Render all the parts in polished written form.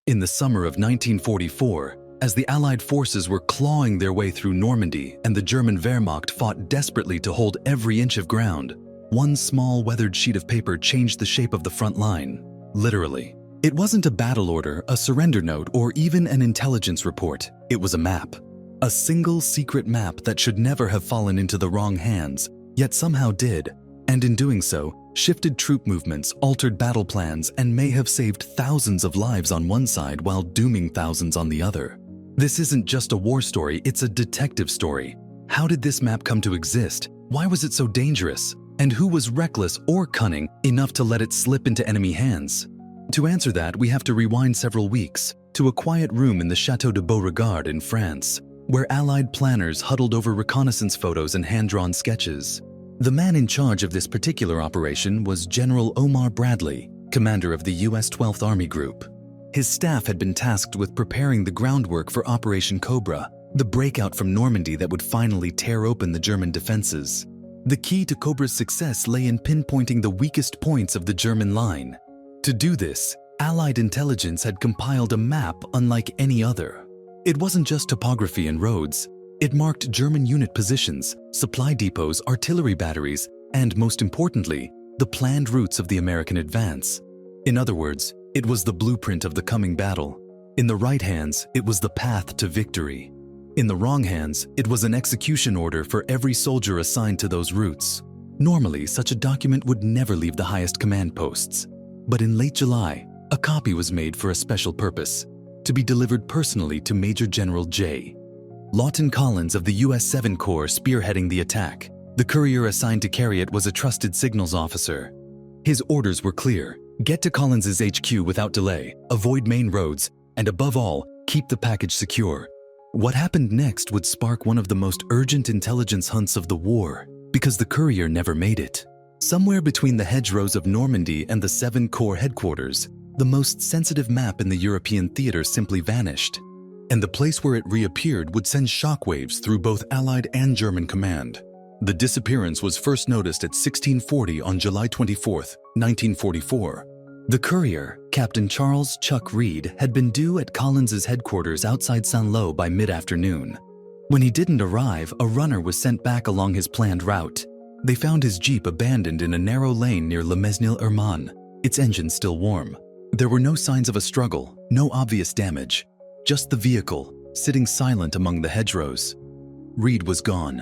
In the summer of 1944, as the Allied forces were clawing their way through Normandy and the German Wehrmacht fought desperately to hold every inch of ground, one small weathered sheet of paper changed the shape of the front line. Literally. It wasn't a battle order, a surrender note, or even an intelligence report. It was a map. A single secret map that should never have fallen into the wrong hands, yet somehow did, and in doing so, shifted troop movements, altered battle plans, and may have saved thousands of lives on one side while dooming thousands on the other. This isn't just a war story, it's a detective story. How did this map come to exist? Why was it so dangerous? And who was reckless or cunning enough to let it slip into enemy hands? To answer that, we have to rewind several weeks to a quiet room in the Château de Beauregard in France, where Allied planners huddled over reconnaissance photos and hand-drawn sketches. The man in charge of this particular operation was General Omar Bradley, commander of the U.S. 12th Army Group. His staff had been tasked with preparing the groundwork for Operation Cobra, the breakout from Normandy that would finally tear open the German defenses. The key to Cobra's success lay in pinpointing the weakest points of the German line. To do this, Allied intelligence had compiled a map unlike any other. It wasn't just topography and roads. It marked German unit positions, supply depots, artillery batteries, and most importantly, the planned routes of the American advance. In other words, it was the blueprint of the coming battle. In the right hands, it was the path to victory. In the wrong hands, it was an execution order for every soldier assigned to those routes. Normally, such a document would never leave the highest command posts. But in late July, a copy was made for a special purpose, to be delivered personally to Major General J. Lawton Collins of the U.S. 7 Corps spearheading the attack. The courier assigned to carry it was a trusted signals officer. His orders were clear: get to Collins's HQ without delay, avoid main roads, and above all, keep the package secure. What happened next would spark one of the most urgent intelligence hunts of the war, because the courier never made it. Somewhere between the hedgerows of Normandy and the 7 Corps headquarters, the most sensitive map in the European theater simply vanished. And the place where it reappeared would send shockwaves through both Allied and German command. The disappearance was first noticed at 1640 on July 24, 1944. The courier, Captain Charles Chuck Reed, had been due at Collins's headquarters outside Saint-Lô by mid-afternoon. When he didn't arrive, a runner was sent back along his planned route. They found his jeep abandoned in a narrow lane near Le Mesnil-Herman, its engine still warm. There were no signs of a struggle, no obvious damage. Just the vehicle, sitting silent among the hedgerows. Reed was gone.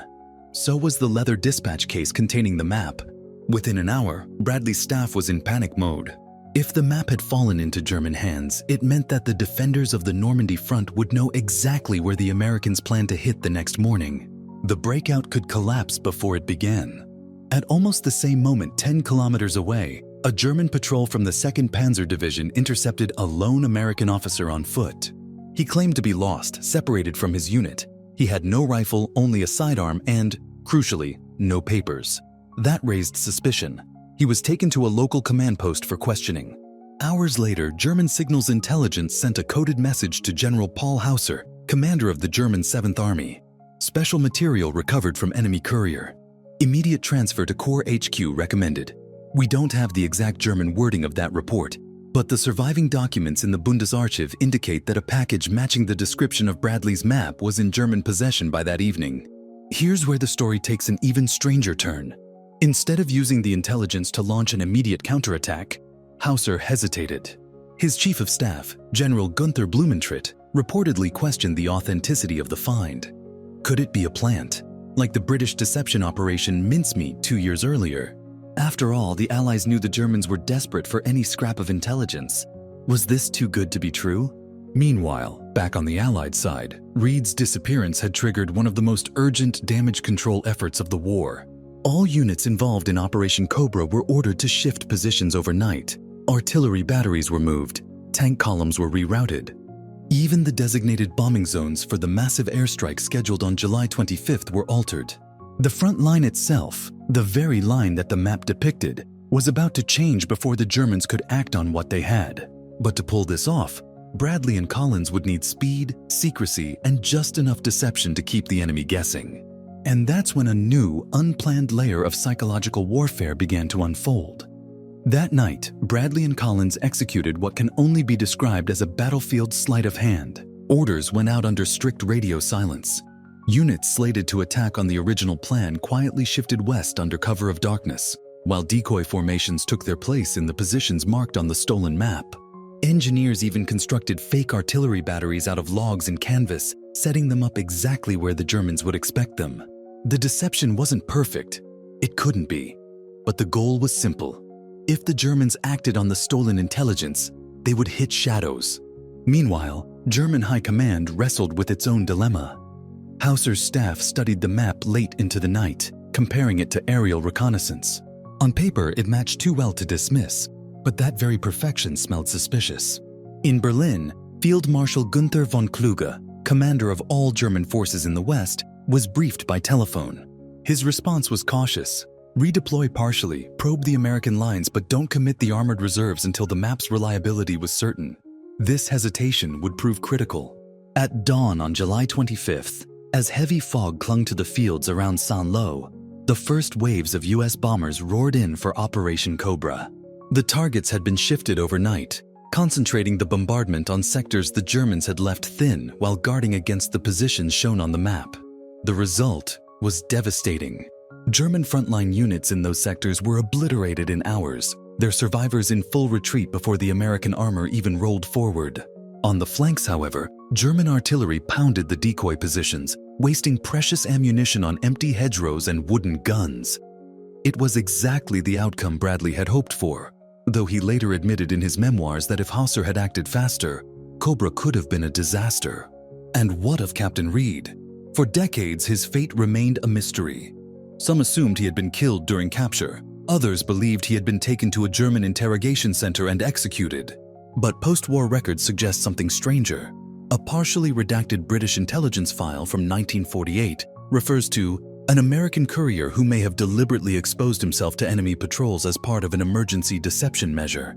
So was the leather dispatch case containing the map. Within an hour, Bradley's staff was in panic mode. If the map had fallen into German hands, it meant that the defenders of the Normandy front would know exactly where the Americans planned to hit the next morning. The breakout could collapse before it began. At almost the same moment, 10 kilometers away, a German patrol from the 2nd Panzer Division intercepted a lone American officer on foot. He claimed to be lost, separated from his unit. He had no rifle, only a sidearm, and, crucially, no papers. That raised suspicion. He was taken to a local command post for questioning. Hours later, German signals intelligence sent a coded message to General Paul Hauser, commander of the German 7th Army. Special material recovered from enemy courier. Immediate transfer to Corps HQ recommended. We don't have the exact German wording of that report, but the surviving documents in the Bundesarchiv indicate that a package matching the description of Bradley's map was in German possession by that evening. Here's where the story takes an even stranger turn. Instead of using the intelligence to launch an immediate counterattack, Hauser hesitated. His chief of staff, General Gunther Blumentritt, reportedly questioned the authenticity of the find. Could it be a plant, like the British deception Operation Mincemeat 2 years earlier? After all, the Allies knew the Germans were desperate for any scrap of intelligence. Was this too good to be true? Meanwhile, back on the Allied side, Reed's disappearance had triggered one of the most urgent damage control efforts of the war. All units involved in Operation Cobra were ordered to shift positions overnight. Artillery batteries were moved, tank columns were rerouted. Even the designated bombing zones for the massive airstrike scheduled on July 25th were altered. The front line itself, the very line that the map depicted, was about to change before the Germans could act on what they had. But to pull this off, Bradley and Collins would need speed, secrecy, and just enough deception to keep the enemy guessing. And that's when a new, unplanned layer of psychological warfare began to unfold. That night, Bradley and Collins executed what can only be described as a battlefield sleight of hand. Orders went out under strict radio silence. Units slated to attack on the original plan quietly shifted west under cover of darkness, while decoy formations took their place in the positions marked on the stolen map. Engineers even constructed fake artillery batteries out of logs and canvas, setting them up exactly where the Germans would expect them. The deception wasn't perfect. It couldn't be. But the goal was simple. If the Germans acted on the stolen intelligence, they would hit shadows. Meanwhile, German high command wrestled with its own dilemma. Hauser's staff studied the map late into the night, comparing it to aerial reconnaissance. On paper, it matched too well to dismiss, but that very perfection smelled suspicious. In Berlin, Field Marshal Gunther von Kluge, commander of all German forces in the West, was briefed by telephone. His response was cautious. Redeploy partially, probe the American lines, but don't commit the armored reserves until the map's reliability was certain. This hesitation would prove critical. At dawn on July 25th, as heavy fog clung to the fields around Saint-Lô, the first waves of U.S. bombers roared in for Operation Cobra. The targets had been shifted overnight, concentrating the bombardment on sectors the Germans had left thin while guarding against the positions shown on the map. The result was devastating. German frontline units in those sectors were obliterated in hours, their survivors in full retreat before the American armor even rolled forward. On the flanks, however, German artillery pounded the decoy positions, wasting precious ammunition on empty hedgerows and wooden guns. It was exactly the outcome Bradley had hoped for, though he later admitted in his memoirs that if Hauser had acted faster, Cobra could have been a disaster. And what of Captain Reed? For decades, his fate remained a mystery. Some assumed he had been killed during capture. Others believed he had been taken to a German interrogation center and executed. But post-war records suggest something stranger. A partially redacted British intelligence file from 1948 refers to an American courier who may have deliberately exposed himself to enemy patrols as part of an emergency deception measure.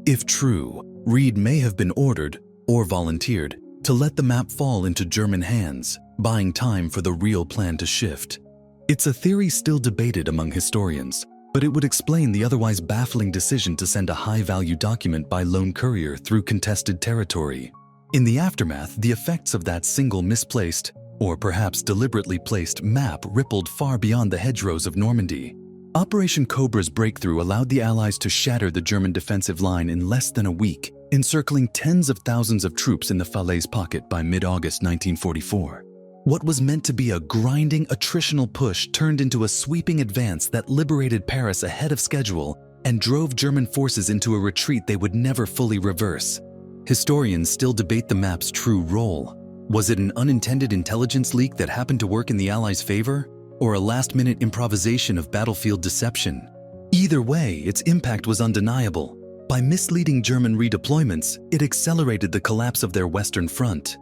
If true, Reed may have been ordered, or volunteered, to let the map fall into German hands, buying time for the real plan to shift. It's a theory still debated among historians, but it would explain the otherwise baffling decision to send a high-value document by lone courier through contested territory. In the aftermath, the effects of that single misplaced, or perhaps deliberately placed, map rippled far beyond the hedgerows of Normandy. Operation Cobra's breakthrough allowed the Allies to shatter the German defensive line in less than a week, encircling tens of thousands of troops in the Falaise pocket by mid-August 1944. What was meant to be a grinding, attritional push turned into a sweeping advance that liberated Paris ahead of schedule and drove German forces into a retreat they would never fully reverse. Historians still debate the map's true role. Was it an unintended intelligence leak that happened to work in the Allies' favor, or a last-minute improvisation of battlefield deception? Either way, its impact was undeniable. By misleading German redeployments, it accelerated the collapse of their Western Front.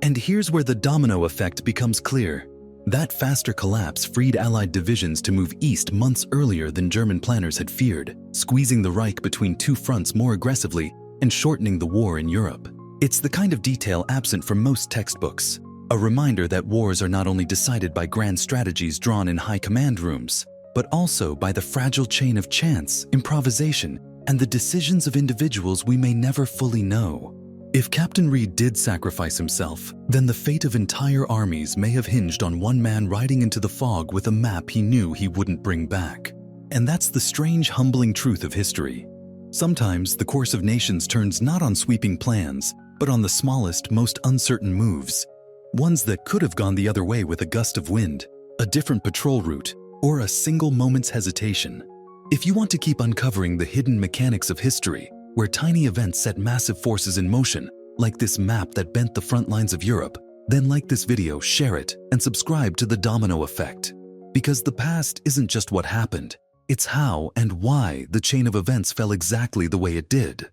And here's where the domino effect becomes clear. That faster collapse freed Allied divisions to move east months earlier than German planners had feared, squeezing the Reich between two fronts more aggressively and shortening the war in Europe. It's the kind of detail absent from most textbooks, a reminder that wars are not only decided by grand strategies drawn in high command rooms, but also by the fragile chain of chance, improvisation, and the decisions of individuals we may never fully know. If Captain Reed did sacrifice himself, then the fate of entire armies may have hinged on one man riding into the fog with a map he knew he wouldn't bring back. And that's the strange, humbling truth of history. Sometimes the course of nations turns not on sweeping plans, but on the smallest, most uncertain moves. Ones that could have gone the other way with a gust of wind, a different patrol route, or a single moment's hesitation. If you want to keep uncovering the hidden mechanics of history, where tiny events set massive forces in motion, like this map that bent the front lines of Europe, then like this video, share it, and subscribe to the Domino Effect. Because the past isn't just what happened, it's how and why the chain of events fell exactly the way it did.